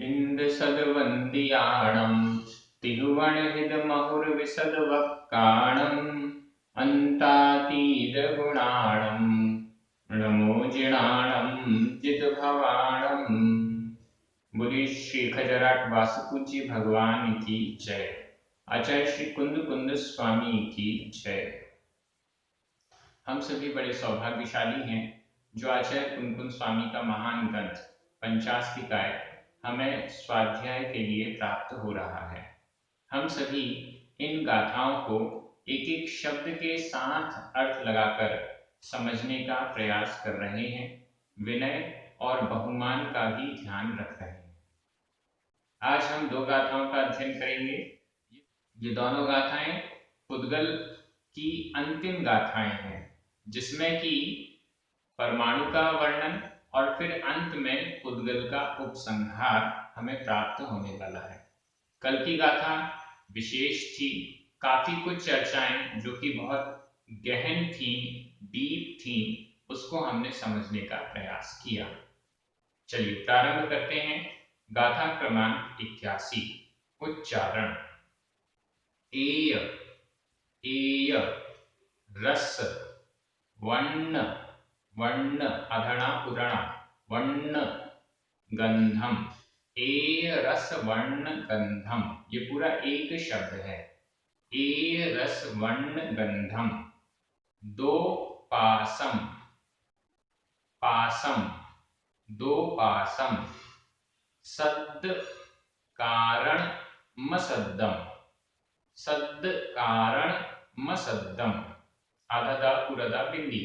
इन्दसद्वन्द्याणं तिरुवणहिदमहुर्विशदवक्काणम् अन्तातीतगुणाणं नमो जिणाणं जितभवाणम्। बोलिए श्री खजराट वासुपूज्य भगवान की जय। आचार्य श्री कुंद कुंद स्वामी की जय। हम सभी बड़े सौभाग्यशाली हैं जो आचार्य कुंद कुंद स्वामी का महान ग्रंथ पंचास्तिकाय हमें स्वाध्याय के लिए प्राप्त हो रहा है। हम सभी इन गाथाओं को एक एक शब्द के साथ अर्थ लगाकर समझने का प्रयास कर रहे हैं, विनय और बहुमान का भी ध्यान रख रहे हैं। आज हम दो गाथाओं का अध्ययन करेंगे। ये दोनों गाथाएं पुद्गल की अंतिम गाथाएं हैं, जिसमें कि परमाणु का वर्णन और फिर अंत में पुद्गल का उपसंहार हमें प्राप्त होने वाला है। कल की गाथा विशेष थी, काफी कुछ चर्चाएं जो कि बहुत गहन थी, डीप थी, उसको हमने समझने का प्रयास किया। चलिए प्रारंभ करते हैं। गाथा क्रमांक 81। उच्चारण। एय एय रस वर्ण वर्ण अधणा उदणा वर्ण गंधम एय रस वर्ण गंधम, ये पूरा एक शब्द है। एय रस वर्ण गंधम। दो पासम पासम दो पासम। सद्द कारण मसद्दम सद्द कारण मसद्दम। आधा दा पूरा दा बिंदी।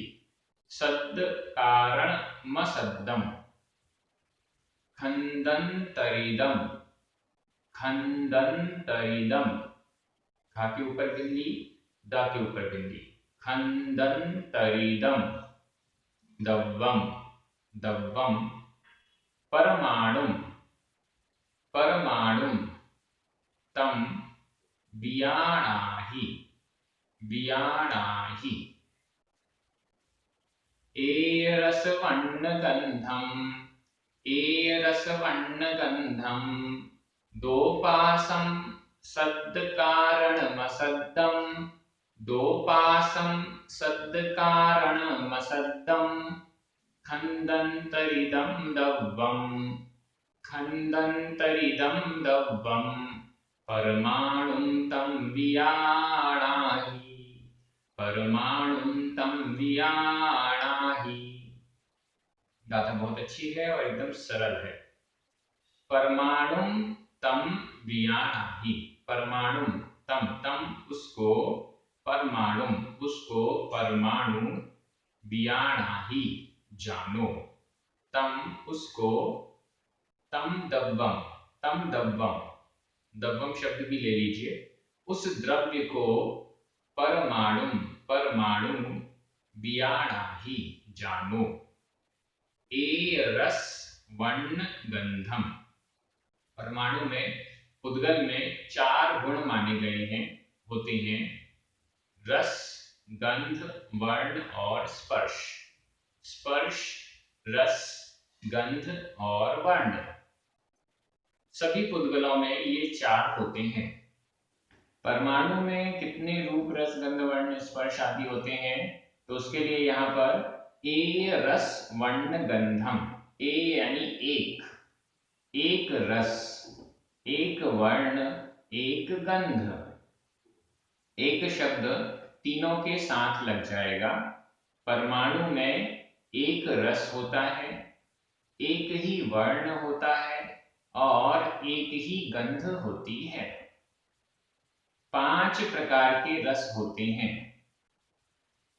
सद्द कारण मसद्दम। खंदंतरिदम खंदंतरिदम। खा के ऊपर बिंदी, दा के ऊपर बिंदी। खंदंतरिदम। दव्वम दव्वम। परमाणुम परमाणुम। तम वियाणाहि वियाणाहि। एरसवन्नगन्धम एरसवन्नगन्धम। दोपासं सद्कारणमसद्दम दोपासं सद्कारणमसद्दम। खंदंतरिदम दव्वम खंदंतरिदम दव्वम। परमाणुं तं वियाणाहि परमाणुं तं वियाणाहि। गाथा बहुत अच्छी है और एकदम सरल है। परमाणुं तं वियाणाहि। परमाणु तम तम उसको, परमाणु उसको, परमाणु, वियाणाहि जानो, तम उसको, तम दव्वम दव्वम शब्द भी ले लीजिए। उस द्रव्य को परमाणु परमाणु, वियाणाहि जानो। ए रस वर्ण गंधम। परमाणु में पुद्गल में 4 गुण माने गए हैं, होते हैं रस, गंध, वर्ण और स्पर्श। स्पर्श, रस, गंध और वर्ण, सभी पुद्गलों में ये 4 होते हैं। परमाणु में कितने रूप, रस, गंध, वर्ण, स्पर्श आदि होते हैं? तो उसके लिए यहाँ पर ए रस वर्ण गंधम। ए यानी एक रस, एक वर्ण, एक गंध। एक शब्द तीनों के साथ लग जाएगा। परमाणु में एक रस होता है, एक ही वर्ण होता है और एक ही गंध होती है। 5 प्रकार के रस होते हैं।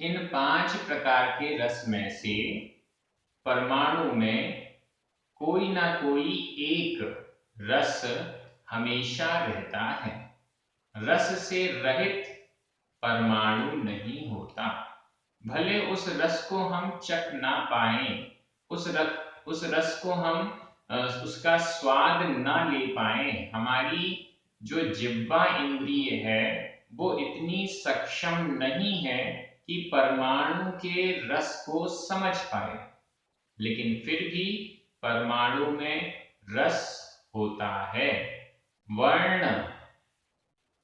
इन 5 प्रकार के रस में से परमाणु में कोई ना कोई एक रस हमेशा रहता है। रस से रहित परमाणु नहीं होता। भले उस रस को हम चख ना पाए, उस रस को हम उसका स्वाद ना ले पाए, हमारी जो जिह्वा इंद्रिय है वो इतनी सक्षम नहीं है कि परमाणु के रस को समझ पाए, लेकिन फिर भी परमाणु में रस होता है। वर्ण,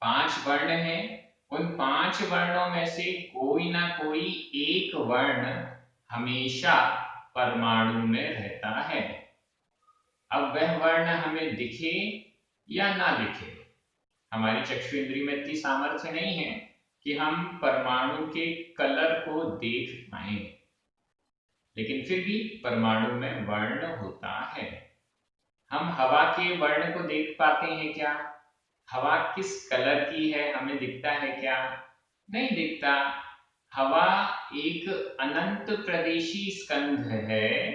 5 वर्ण हैं, उन 5 वर्णों में से कोई ना कोई एक वर्ण हमेशा परमाणु में रहता है। अब वह वर्ण हमें दिखे या ना दिखे, हमारी चक्षु इंद्रिय में इतनी सामर्थ्य नहीं है कि हम परमाणु के कलर को देख पाए, लेकिन फिर भी परमाणु में वर्ण होता है। हम हवा के वर्ण को देख पाते हैं क्या? हवा किस कलर की है हमें दिखता है क्या? नहीं दिखता। हवा एक अनंत प्रदेशी स्कंध है,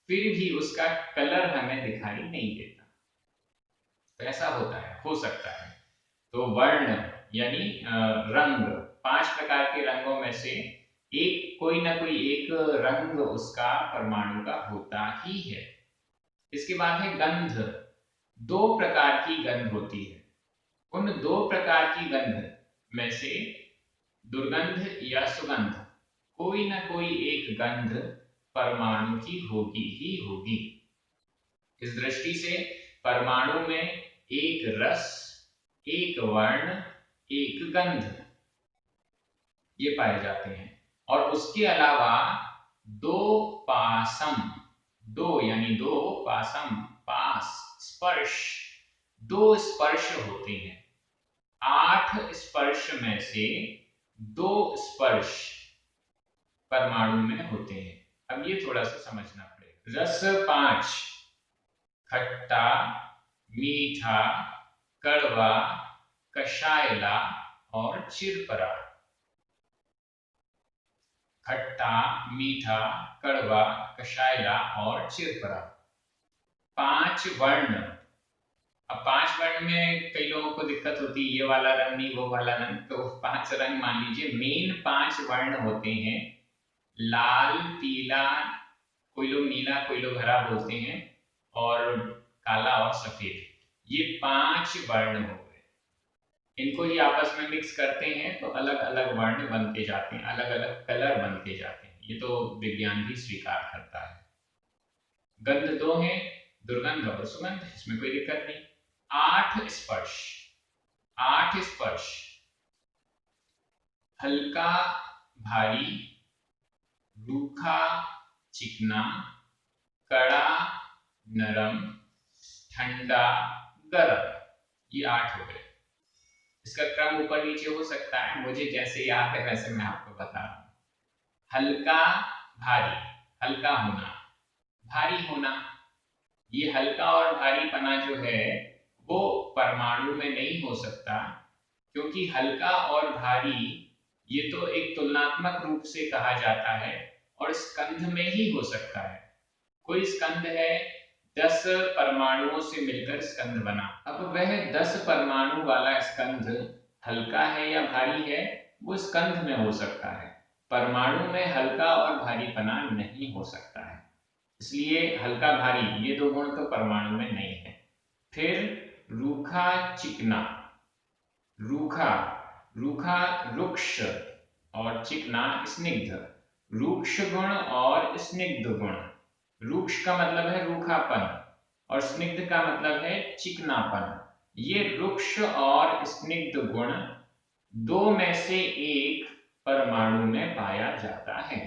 फिर भी उसका कलर हमें दिखाई नहीं देता। तो ऐसा होता है, हो सकता है। तो वर्ण यानी रंग, 5 प्रकार के रंगों में से एक, कोई ना कोई एक रंग उसका परमाणु का होता ही है। इसके बाद है गंध। 2 प्रकार की गंध होती है। उन 2 प्रकार की गंध में से दुर्गंध या सुगंध, कोई ना कोई एक गंध परमाणु की होगी ही होगी। इस दृष्टि से परमाणु में एक रस, एक वर्ण, एक गंध ये पाए जाते हैं। और उसके अलावा 2 पासम, 2 यानी 2 पासम, पास, स्पर्श, 2 स्पर्श होते हैं। 8 स्पर्श में से 2 स्पर्श परमाणु में होते हैं। अब ये थोड़ा सा समझना पड़ेगा। रस 5, खट्टा, मीठा, कड़वा, कषायला और चिरपरा। खट्टा, मीठा, कड़वा, कषायला और चिरपरा, 5 वर्ण। अब 5 वर्ण में कई लोगों को दिक्कत होती है, ये वाला रंग नहीं, वो वाला रंग, तो 5 रंग मान लीजिए। मेन 5 वर्ण होते हैं, लाल, पीला, कोई लोग नीला, कोई लोग हरा बोलते हैं, और काला और सफेद। ये 5 वर्ण हो गए। इनको ही आपस में मिक्स करते हैं तो अलग अलग वर्ण बनते जाते हैं, अलग अलग कलर बनते जाते हैं। ये तो विज्ञान भी स्वीकार करता है। गंध 2 है, दुर्गंध और सुगंध, इसमें कोई दिक्कत नहीं। 8 स्पर्श, 8 स्पर्श, हल्का, भारी, रूखा, चिकना, कड़ा, नरम, ठंडा, गर्म, ये 8 हो गए। इसका क्रम ऊपर नीचे हो सकता है, मुझे जैसे याद है वैसे मैं आपको बता रहा हूं। हल्का, भारी, हल्का होना, भारी होना। ये हल्का और भारीपना जो है वो परमाणु में नहीं हो सकता, क्योंकि हल्का और भारी ये तो एक तुलनात्मक रूप से कहा जाता है और स्कंध में ही हो सकता है। कोई स्कंध है, 10 परमाणुओं से मिलकर स्कंध बना। अब वह 10 परमाणु वाला स्कंध हल्का है या भारी है, वो स्कंध में हो सकता है, परमाणु में हल्का और भारीपना नहीं हो सकता है। इसलिए हल्का भारी ये 2 गुण तो परमाणु में नहीं है। फिर रूखा, चिकना। रूखा, रूखा रुक्ष और चिकना स्निग्ध। रूक्ष गुण और स्निग्ध गुण। रूक्ष का मतलब है रूखापन और स्निग्ध का मतलब है चिकनापन। ये रूक्ष और स्निग्ध गुण 2 में से एक परमाणु में पाया जाता है।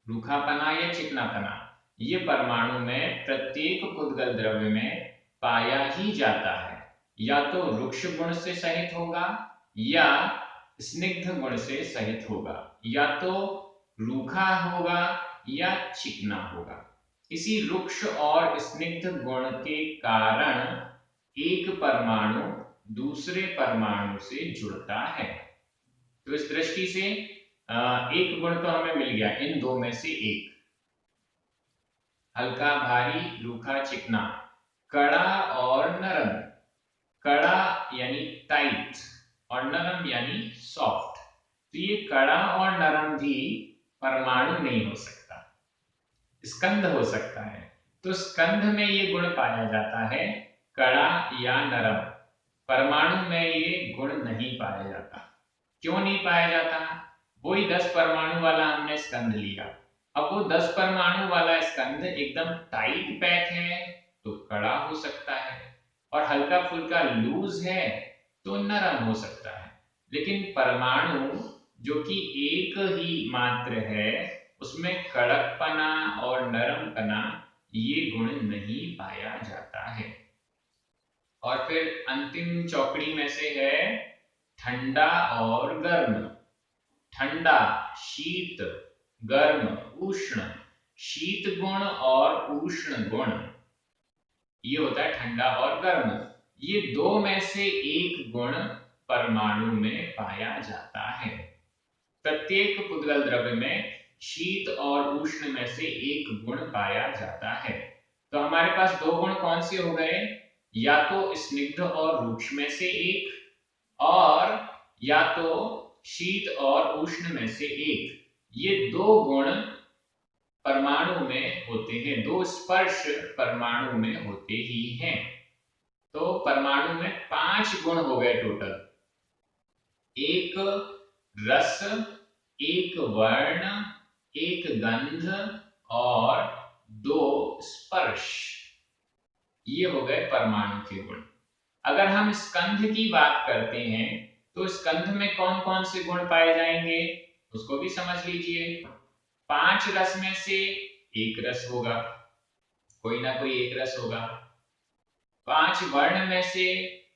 रूखापना या चिकनापना ये परमाणु में प्रत्येक उद्गल द्रव्य में पाया ही जाता है। या तो रूक्ष गुण से सहित होगा या स्निग्ध गुण से सहित होगा, या तो रूखा होगा या चिकना होगा। इसी रूक्ष और स्निग्ध गुण के कारण एक परमाणु दूसरे परमाणु से जुड़ता है। तो इस दृष्टि से एक गुण तो हमें मिल गया इन 2 में से एक। हल्का, भारी, रूखा, चिकना, कड़ा और नरम। कड़ा यानी टाइट और नरम यानी सॉफ्ट। तो ये कड़ा और नरम भी परमाणु नहीं हो सकता, स्कंध हो सकता है। तो स्कंध में ये गुण पाया जाता है, कड़ा या नरम। परमाणु में ये गुण नहीं पाया जाता। क्यों नहीं पाया जाता? वही 10 परमाणु वाला हमने स्कंध लिया। अब वो 10 परमाणु वाला स्कंध एकदम टाइट पैक है तो कड़ा हो सकता है, और हल्का फुल्का लूज है तो नरम हो सकता है। लेकिन परमाणु जो कि एक ही मात्र है, उसमें कड़कपना और नरमपना ये गुण नहीं पाया जाता है। और फिर अंतिम चौकड़ी में से है ठंडा और गर्म। ठंडा शीत, गर्म उष्ण। शीत गुण और उष्ण गुण, ये होता है ठंडा और गर्म। ये दो में से एक गुण परमाणु में पाया जाता है। प्रत्येक पुद्गल द्रव्य में शीत और उष्ण में से एक गुण पाया जाता है। तो हमारे पास दो गुण कौन से हो गए? या तो स्निग्ध और रूक्ष में से एक, और या तो शीत और उष्ण में से एक। ये दो गुण परमाणु में होते हैं, दो स्पर्श परमाणु में होते ही हैं। तो परमाणु में 5 गुण हो गए टोटल। एक रस, एक वर्ण, एक गंध और 2 स्पर्श, ये हो गए परमाणु के गुण। अगर हम स्कंध की बात करते हैं तो स्कंध में कौन कौन से गुण पाए जाएंगे उसको भी समझ लीजिए। 5 रस में से एक रस होगा, कोई ना कोई एक रस होगा। 5 वर्ण में से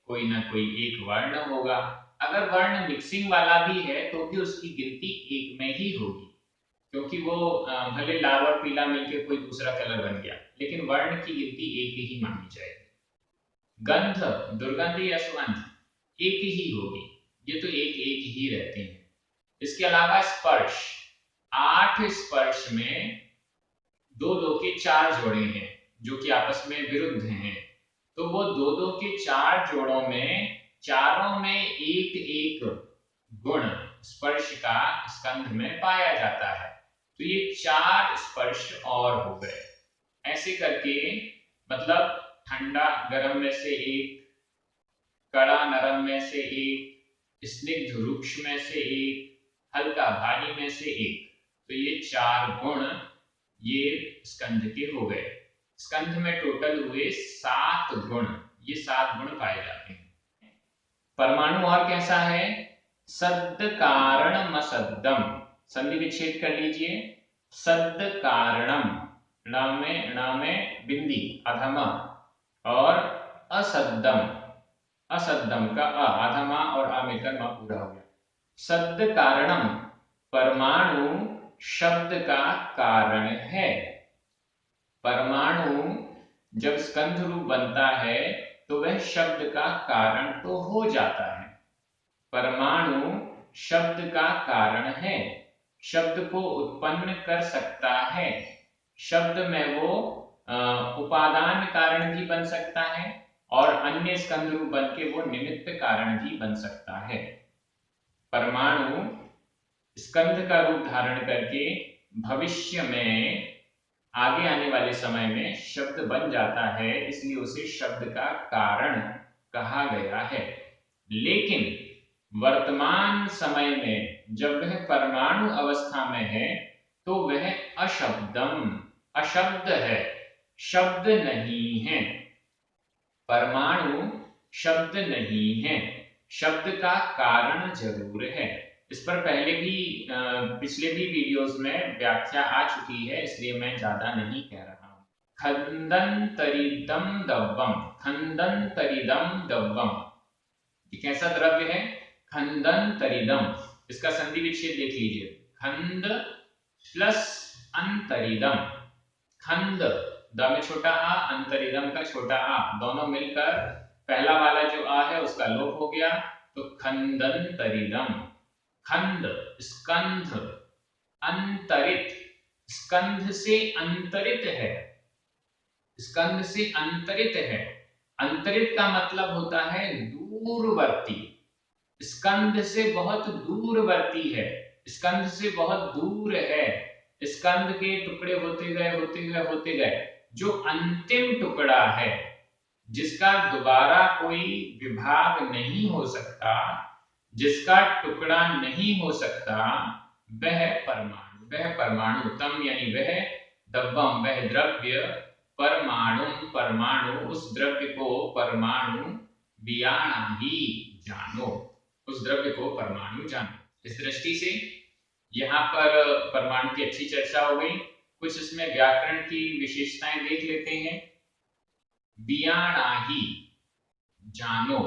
कोई ना कोई एक वर्ण होगा। अगर वर्ण मिक्सिंग वाला भी है तो भी उसकी गिनती एक में ही होगी, क्योंकि वो भले लाल और पीला मिलकर कोई दूसरा कलर बन गया, लेकिन वर्ण की गिनती एक ही मानी जाएगी। गंध, दुर्गंध या सुगंध एक ही होगी, ये तो एक एक ही रहते हैं। इसके अलावा स्पर्श, 8 स्पर्श में 2-2 के 4 जोड़े हैं जो कि आपस में विरुद्ध हैं। तो वो 2-2 के 4 जोड़ों में चारों में एक एक गुण स्पर्श का स्कंध में पाया जाता है। तो ये 4 स्पर्श और हो गए। ऐसे करके मतलब ठंडा गर्म में से एक, कड़ा नरम में से एक, स्निग्ध रूक्ष में से एक, हल्का भारी में से एक। तो ये 4 गुण ये स्कंध के हो गए। स्कंध में टोटल हुए 7 गुण, ये 7 गुण पाए जाते हैं। परमाणु और कैसा है? सद्द कारणम असद्दम, संधि विच्छेद कर लीजिए। सद्द कारणम, ण में बिंदी अधमा, और असद्दम, असद्दम का आधमा और आ मिलकर म पूरा हो गया। सद्द कारणम, परमाणु शब्द का कारण है। परमाणु जब स्कंध रूप बनता है तो वह शब्द का कारण तो हो जाता है। परमाणु शब्द का कारण है, शब्द को उत्पन्न कर सकता है। शब्द में वो उपादान कारण भी बन सकता है और अन्य स्कंध रूप बन के वो निमित्त कारण भी बन सकता है। परमाणु स्कंध का रूप धारण करके भविष्य में आगे आने वाले समय में शब्द बन जाता है, इसलिए उसे शब्द का कारण कहा गया है। लेकिन वर्तमान समय में जब वह परमाणु अवस्था में है तो वह अशब्दम, अशब्द है, शब्द नहीं है। परमाणु शब्द नहीं है, शब्द का कारण जरूर है। इस पर पहले भी पिछले भी वीडियोस में व्याख्या आ चुकी है, इसलिए मैं ज्यादा नहीं कह रहा हूं। खंदन तरिदम दव्वम, खंदन तरिदम दव्वम, ये कैसा द्रव्य है? खंदन तरिदम। इसका संधि विच्छेद देख लीजिए, खंद प्लस अंतरिदम। खंद, द में छोटा आ, अंतरिदम का छोटा आ, दोनों मिलकर पहला वाला जो आ है उसका लोप हो गया, तो खंदन तरिदम। खंद स्कंध, अंतरित, स्कंध से अंतरित है, स्कंध से अंतरित है। अंतरित का मतलब होता है दूरवर्ती, स्कंध से बहुत दूरवर्ती है, स्कंध से बहुत दूर है। स्कंध के टुकड़े होते गए होते गए होते गए, जो अंतिम टुकड़ा है जिसका दोबारा कोई विभाग नहीं हो सकता, जिसका टुकड़ा नहीं हो सकता, वह परमाणु, वह परमाणु तम यानी वह, दव्वम वह द्रव्य, परमाणु परमाणु, उस द्रव्य को परमाणु, बियाणाहि जानो, उस द्रव्य को परमाणु जानो। इस दृष्टि से यहाँ पर परमाणु की अच्छी चर्चा हो गई। कुछ इसमें व्याकरण की विशेषताएं देख लेते हैं। बियाणाहि जानो,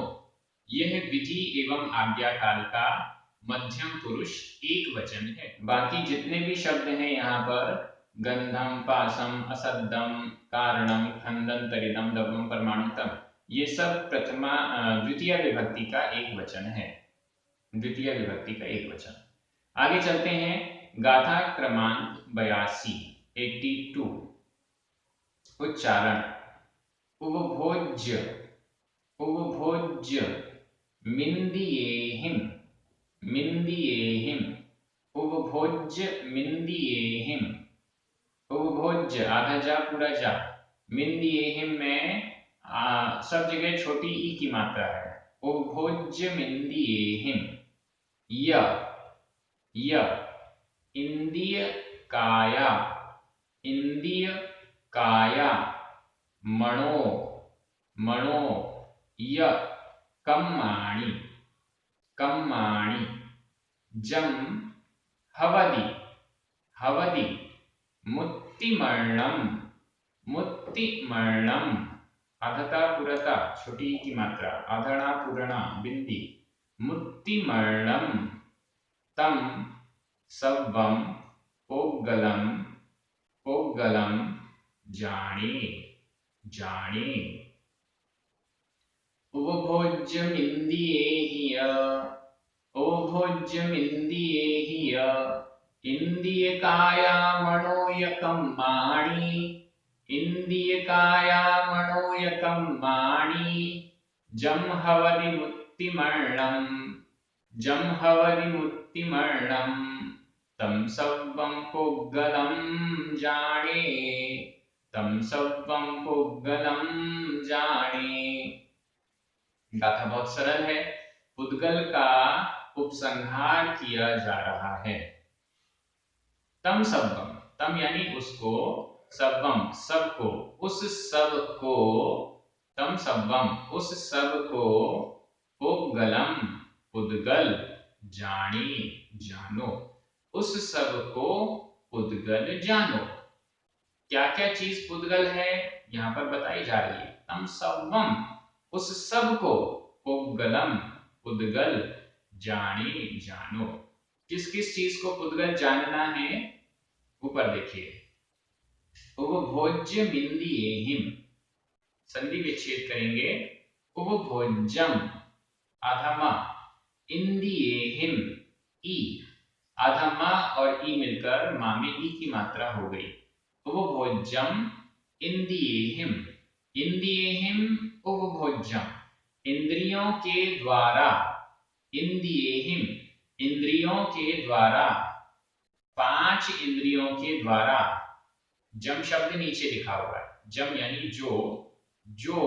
यह विधि एवं आज्ञा काल का मध्यम पुरुष एक वचन है। बाकी जितने भी शब्द हैं यहाँ पर गंधम, पासम, असद्धम, कारणम, खंडन, तरिदम, दबम, परमाणुतम, ये सब प्रथमा द्वितीय विभक्ति का एक वचन है, द्वितीय विभक्ति का एक वचन। आगे चलते हैं। गाथा क्रमांक 82, 82। उच्चारण। उपभोज्य, उपभोज्य, मिंदियेहिम, मिंदियेहिम, उपभोज्य, मिंदियेहिम, उपभोज्य आधा जा पूरा जा, मिंदियेहिम में सब जगह छोटी ई की मात्रा है। उपभोज्य मिंदियेहिम। य, य, इंद्रिय काया, इंद्रिय काया, मणो, मणो, य, कम्माणि, कम्माणि, जम, हवदि, हवदि, मुत्तिमर्णम, मुत्तिमर्णम, आधता पुरता छोटी की मात्रा, आधणा पूर्णा बिंदी, मुत्तिमर्णम, तम सव्वम, पोग्गलम, पोग्गलम, जाने, जाने। उपभोज्यमिन्द्रियेहि य, उपभोज्यमिन्द्रियेहि य, इन्द्रियकाया मनोयकम्माणि, इन्द्रियकाया मनोयकम्माणि, जम हवदि मुत्तिमर्णम, जम हवदि मुत्तिमर्णम, तम सव्वम पोग्गलम जाने, तम सव्वम पोग्गलम जाने। गाथा बहुत सरल है। पुद्गल का उपसंहार किया जा रहा है। तम सव्वम, तम यानी उसको, सव्वम सब को, उस सब को, तम सव्वम उस सब को, पोग्गलम पुद्गल, जाने जानो, उस सब को पुद्गल जानो। क्या क्या चीज पुद्गल है यहाँ पर बताई जा रही है। तम सव्वम उस सब को, पुद्गलम पुद्गल, जाने जानो। किस किस चीज को पुद्गल जानना है ऊपर देखिए। उपभोज्य मिंदियेहिम, संधि विच्छेद करेंगे। उपभोज्यम आधा मा, इंदियेहिम ई, आधा मा और ई मिलकर मा में ई की मात्रा हो गई। उपभोज्यम इंदियेहिम, इंदियेहिम उपभोज्यम, इंद्रियों के द्वारा, इंदियेहिम इंद्रियों के द्वारा, 5 इंद्रियों के द्वारा। जम शब्द नीचे लिखा हुआ है, जम यानी जो, जो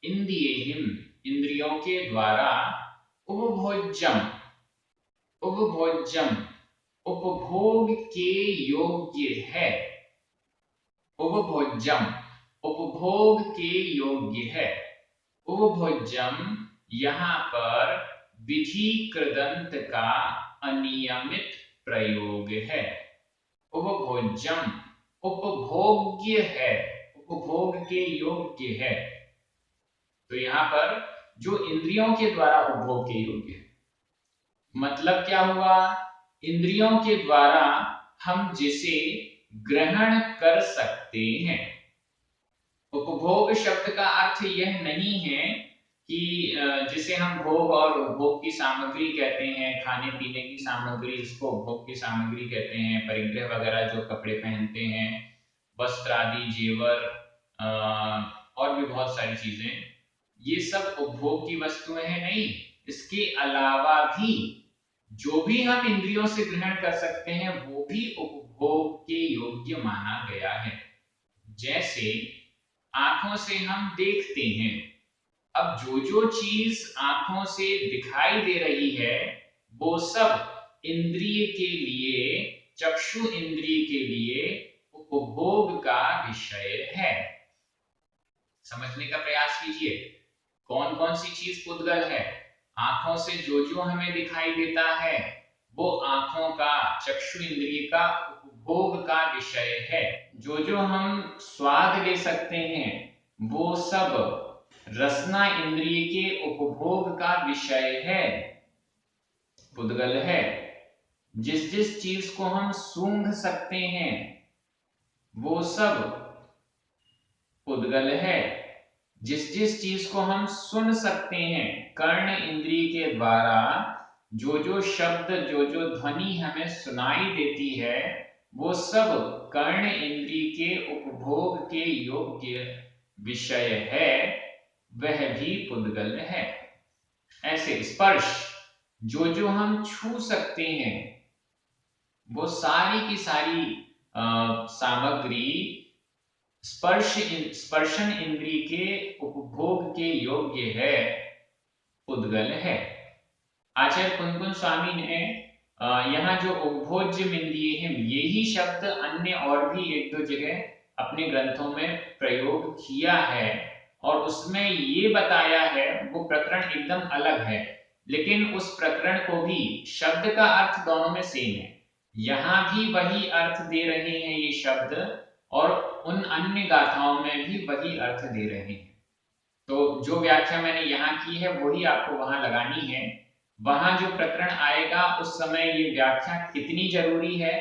इंदियेहिम इंद्रियों के द्वारा, उपभोज्यम, उपभोज्यम उपभोग के योग्य है, उपभोज्यम उपभोग के योग्य है। उपभोज्यम यहाँ पर विधि कृदंत का अनियमित प्रयोग है। उपभोज्यम उपभोग्य है, उपभोग के योग्य है। तो यहाँ पर जो इंद्रियों के द्वारा उपभोग के योग्य है, मतलब क्या हुआ, इंद्रियों के द्वारा हम जिसे ग्रहण कर सकते हैं। उपभोग शब्द का अर्थ यह नहीं है कि जिसे हम भोग और उपभोग की सामग्री कहते हैं, खाने पीने की सामग्री, इसको उपभोग की सामग्री कहते हैं। परिग्रह वगैरह जो कपड़े पहनते हैं, वस्त्र आदि, जेवर और भी बहुत सारी चीजें, ये सब उपभोग की वस्तुएं हैं नहीं। इसके अलावा भी जो भी हम इंद्रियों से ग्रहण कर सकते हैं वो भी उपभोग के योग्य माना गया है। जैसे आंखों से हम देखते हैं, अब जो जो चीज आंखों से दिखाई दे रही है वो सब इंद्रिय के लिए, चक्षु इंद्रिय के लिए उपभोग का विषय है। समझने का प्रयास कीजिए। कौन कौन सी चीज पुद्गल है? आंखों से जो जो हमें दिखाई देता है वो आंखों का, चक्षु इंद्रिय का उपभोग का विषय है। जो जो हम स्वाद ले सकते हैं वो सब रसना इंद्रिय के उपभोग का विषय है, पुद्गल है। जिस जिस चीज को हम सूंघ सकते हैं वो सब पुद्गल है। जिस जिस चीज को हम सुन सकते हैं कर्ण इंद्रिय के द्वारा, जो जो शब्द, जो जो ध्वनि हमें सुनाई देती है वो सब कर्ण इंद्रिय के उपभोग के योग्य विषय है, वह भी पुद्गल है। ऐसे स्पर्श, जो जो हम छू सकते हैं वो सारी की सारी सामग्री स्पर्शन इंद्रिय के उपभोग के योग्य है, पुद्गल है। आचार्य कुंकुन स्वामी ने यहाँ जो उपभोज्य इंद्रिय है यही शब्द अन्य और भी एक दो जगह अपने ग्रंथों में प्रयोग किया है और उसमें ये बताया है, वो प्रकरण एकदम अलग है लेकिन उस प्रकरण को भी शब्द का अर्थ दोनों में सेम है। यहाँ भी वही अर्थ दे रहे हैं ये शब्द और उन अन्य गाथाओं में भी वही अर्थ दे रहे हैं। तो जो व्याख्या मैंने यहाँ की है वही आपको वहां लगानी है। वहां जो प्रकरण आएगा उस समय ये व्याख्या कितनी जरूरी है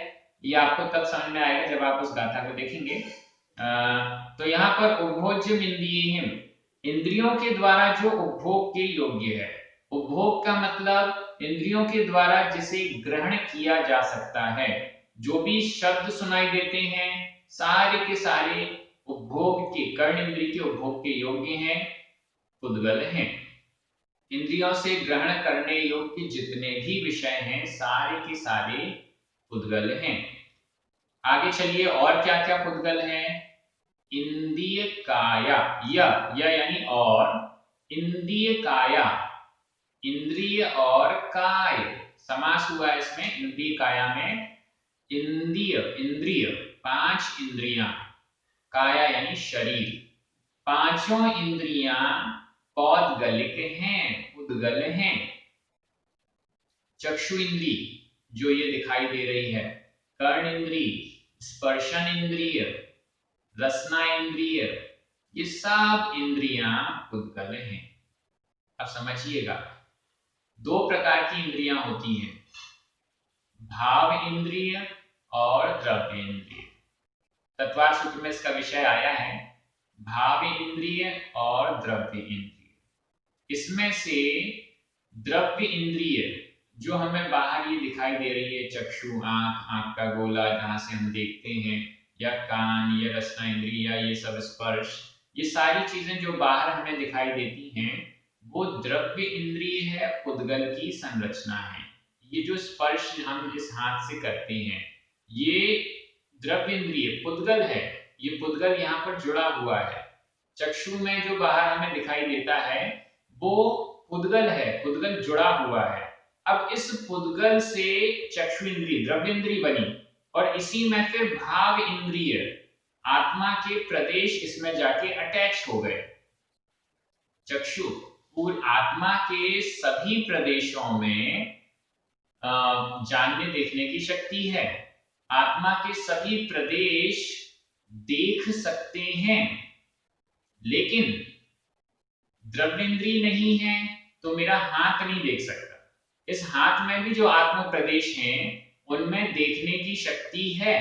ये आपको तब समझ में आएगा जब आप उस गाथा को देखेंगे। तो यहाँ पर उपभोज्य इंद्रियों के द्वारा जो उपभोग के योग्य है। उपभोग का मतलब इंद्रियों के द्वारा जिसे ग्रहण किया जा सकता है। जो भी शब्द सुनाई देते हैं सारे के सारे उपभोग के, कर्ण इंद्रिय के उपभोग के योग्य हैं, पुद्गल हैं। इंद्रियों से ग्रहण करने योग्य जितने भी विषय हैं सारे के सारे पुद्गल हैं। आगे चलिए और क्या क्या पुद्गल हैं। इंद्रिय काया, या यानी और, इंद्रिय काया, इंद्रिय और काय समास हुआ है इसमें। इंद्रिय काया में इंद्रिय पांच इंद्रियां, काया यानी शरीर, पांचों इंद्रियां पौद्गलिक हैं, पुद्गल हैं। चक्षु इंद्रिय जो ये दिखाई दे रही है, कर्ण इंद्रिय, स्पर्शन इंद्रिय, रसना इंद्रिय, ये सब इंद्रियां पुद्गल हैं। अब समझिएगा, दो प्रकार की इंद्रियां होती हैं, भाव इंद्रिय और द्रव्य इंद्रिय। तत्वार सूत्र में इसका विषय आया है, भाव इंद्रिय और द्रव्य इंद्रिय। इसमें से द्रव्य इंद्रिय जो हमें बाहर ये दिखाई दे रही है, चक्षु, आंख का गोला जहां से हम देखते हैं, या कान, या रसना इंद्रिय, या ये सब स्पर्श, ये सारी चीजें जो बाहर हमें दिखाई देती हैं वो द्रव्य इंद्रिय है, पुद्गल की संरचना है। ये जो स्पर्श हम इस हाथ से करते हैं ये द्रव्य इंद्रिय पुद्गल है, ये पुद्गल यहाँ पर जुड़ा हुआ है। चक्षु में जो बाहर हमें दिखाई देता है वो पुद्गल है, पुद्गल जुड़ा हुआ है। अब इस पुद्गल से चक्षु इंद्रिय द्रव्य इंद्रिय बनी और इसी में फिर भाव इंद्रिय, आत्मा के प्रदेश इसमें जाके अटैच हो गए। चक्षु पूर्ण आत्मा के सभी प्रदेशों में जानने देखने की शक्ति है, आत्मा के सभी प्रदेश देख सकते हैं, लेकिन द्रव्येंद्रिय नहीं है तो मेरा हाथ नहीं देख सकता। इस हाथ में भी जो आत्म प्रदेश हैं उनमें देखने की शक्ति है,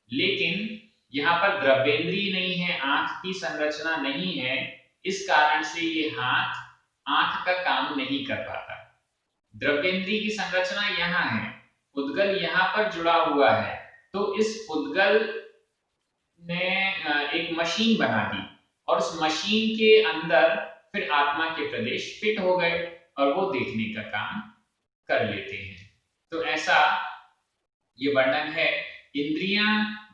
लेकिन यहाँ पर द्रव्येंद्रिय नहीं है, आंख की संरचना नहीं है, इस कारण से ये हाथ आंख का काम नहीं कर पाता। द्रव्येंद्रिय की संरचना यहाँ है, पुद्गल यहाँ पर जुड़ा हुआ है, तो इस पुद्गल ने एक मशीन बना दी और उस मशीन के अंदर फिर आत्मा के प्रदेश फिट हो गए और वो देखने का काम कर लेते हैं। तो ऐसा ये वर्णन है। इंद्रियां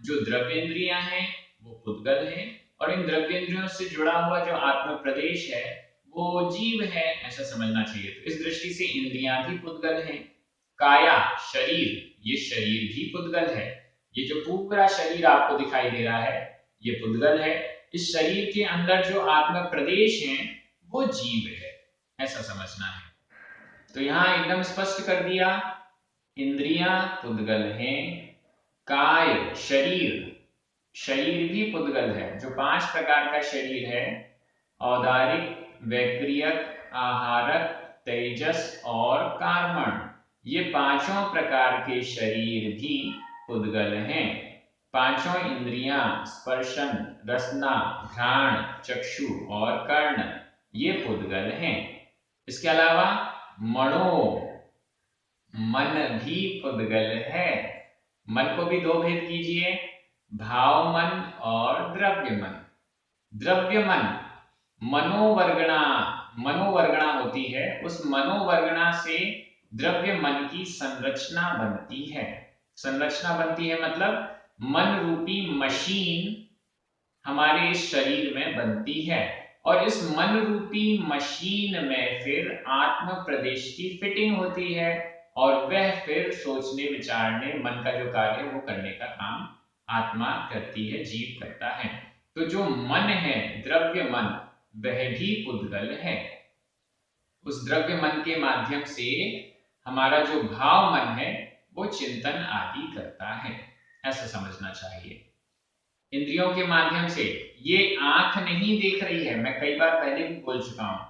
जो द्रव्येंद्रियां हैं वो पुद्गल हैं और इन द्रव्येंद्रियों से जुड़ा हुआ जो आत्म प्रदेश है वो जीव है, ऐसा समझना चाहिए। तो इस दृष्टि से इंद्रियां भी पुद्गल हैं। काया शरीर, ये शरीर भी पुद्गल है। ये जो पूरा शरीर आपको दिखाई दे रहा है ये पुद्गल है। इस शरीर के अंदर जो आत्म प्रदेश है वो जीव है, ऐसा समझना है। तो यहाँ एकदम स्पष्ट कर दिया, इंद्रियां पुद्गल हैं, काय शरीर, शरीर भी पुद्गल है। जो 5 प्रकार का शरीर है, औदारिक, वैक्रियक, आहारक, तेजस और कार्मण, ये पांचों प्रकार के शरीर भी पुद्गल हैं। पांचों इंद्रियां स्पर्शन, रसना, घ्राण, चक्षु और कर्ण, ये पुद्गल हैं। इसके अलावा मनो, मन भी पुद्गल है। मन को भी 2 भेद कीजिए, भाव मन और द्रव्य मन। द्रव्य मन मनोवर्गणा, मनोवर्गणा होती है, उस मनोवर्गणा से द्रव्य मन की संरचना बनती है। संरचना बनती है मतलब मन रूपी मशीन हमारे इस शरीर में बनती है, और इस मन रूपी मशीन में फिर आत्म प्रदेश की फिटिंग होती है, और वह फिर सोचने विचारने, मन का जो कार्य है वो करने का काम आत्मा करती है, जीव करता है। तो जो मन है, द्रव्य मन, वह भी पुद्गल है। उस द्रव्य मन के माध्यम से हमारा जो भाव मन है वो चिंतन आदि करता है, ऐसा समझना चाहिए। इंद्रियों के माध्यम से, ये आंख नहीं देख रही है, मैं कई बार पहले भी बोल चुका हूं,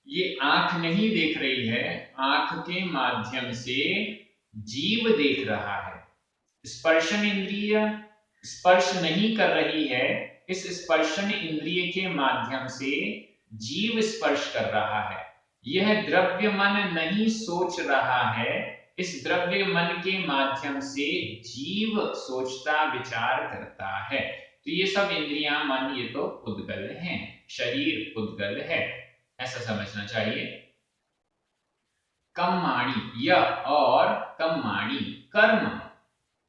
ये आंख नहीं देख रही है, आंख के माध्यम से जीव देख रहा है। स्पर्शन इंद्रिय स्पर्श नहीं कर रही है, इस स्पर्शन इंद्रिय के माध्यम से जीव स्पर्श कर रहा है। यह द्रव्य मन नहीं सोच रहा है, इस द्रव्य मन के माध्यम से जीव सोचता विचार करता है। तो ये सब इंद्रियां, मन, ये तो पुद्गल हैं, शरीर पुद्गल है, ऐसा समझना चाहिए। कर्माणि, य और कर्माणि, कर्म,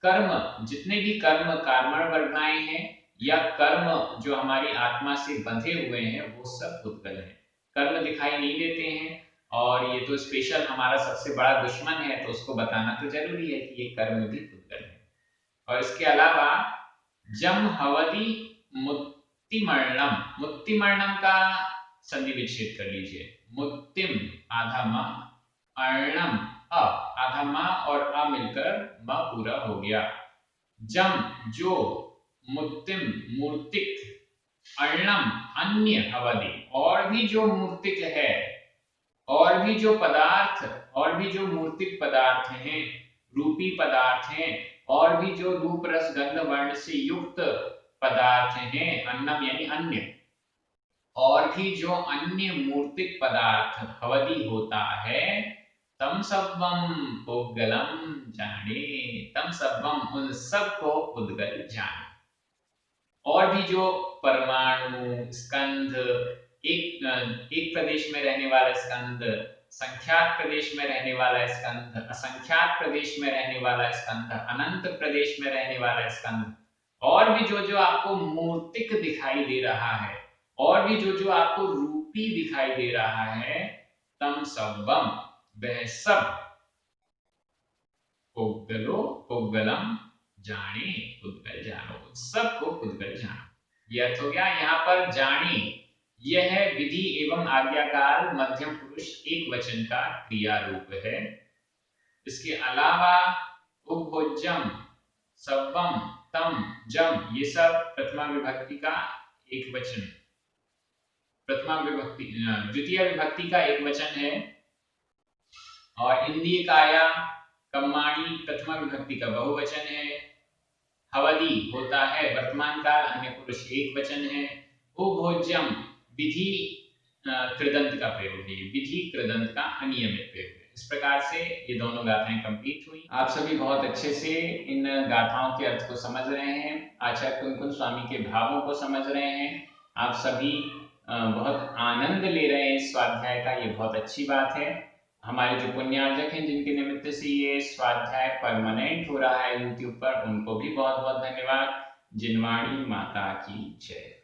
कर्म जितने भी कर्म, कार्मण वर्गनाएं हैं या कर्म जो हमारी आत्मा से बंधे हुए हैं, वो सब पुद्गल हैं। कर्म दिखाई नहीं देते हैं, और ये तो स्पेशल हमारा सबसे बड़ा दुश्मन है, तो उसको बताना तो जरूरी है कि ये कर्म भी पुद्गल है। और इसके अलावा जम हवदि मुत्तिमर्णम, मुत्तिमर्णम का संधि विच्छेद कर लीजिए। मुत्तिम आधा म, अर्णम अ, आधा म और अ मिलकर म पूरा हो गया। जम जो, मुत्तिम मूर्तिक, अर्णम अन्य, हवदि और भी जो मूर्तिक है, और भी जो पदार्थ, और भी जो मूर्तिक पदार्थ हैं, रूपी पदार्थ हैं, और भी जो रूप रस गंध वर्ण से युक्त पदार्थ हैं, अन्नम यानी अन्य, और भी जो अन्य मूर्तिक पदार्थ हवदि होता है, तम सब्बम पुद्गलम जाने, तम सब्बम उन सब को पुद्गल जाने। और भी जो परमाणु, स्कंध, एक प्रदेश में रहने वाला स्कंध, संख्यात प्रदेश में रहने वाला स्कंध, असंख्यात प्रदेश में रहने वाला स्कंध, अनंत प्रदेश में रहने वाला स्कंध, और भी जो जो आपको मूर्तिक दिखाई दे रहा है, और भी जो जो आपको रूपी दिखाई दे रहा है, तम सब्बम, वह सब, पुद्गलो पुद्गलम जाने, पुद्गल जानो, सबको पुद्गल जानो। यह अर्थ हो गया। यहाँ पर जाने, यह विधि एवं आज्ञाकार मध्यम पुरुष एक वचन का क्रिया रूप है। इसके अलावा उपभोज्यम, सब्बम, तम, जम, ये सब प्रथमा विभक्ति का एक वचन, प्रथमा विभक्ति, द्वितीय विभक्ति का एक वचन है। और इंद्रिय काया, कर्माणि प्रथमा विभक्ति का बहुवचन है। हवदि होता है वर्तमान काल अन्य पुरुष एक वचन है। उपभोज्यम विधि कृदंत का प्रयोग है, विधि कृदंत का अनियमित प्रयोग है। इस प्रकार से ये दोनों गाथाएं कंप्लीट हुई। आप सभी बहुत अच्छे से इन गाथाओं के अर्थ को समझ रहे हैं, आचार्य कुनकुन स्वामी के भावों को समझ रहे हैं। आप सभी बहुत आनंद ले रहे हैं इस स्वाध्याय का, ये बहुत अच्छी बात है। हमारे जो पुण्यार्जक हैं जिनके निमित्त से ये स्वाध्याय परमानेंट हो रहा है YouTube पर, उनको भी बहुत बहुत धन्यवाद। जिनवाणी माता की जय।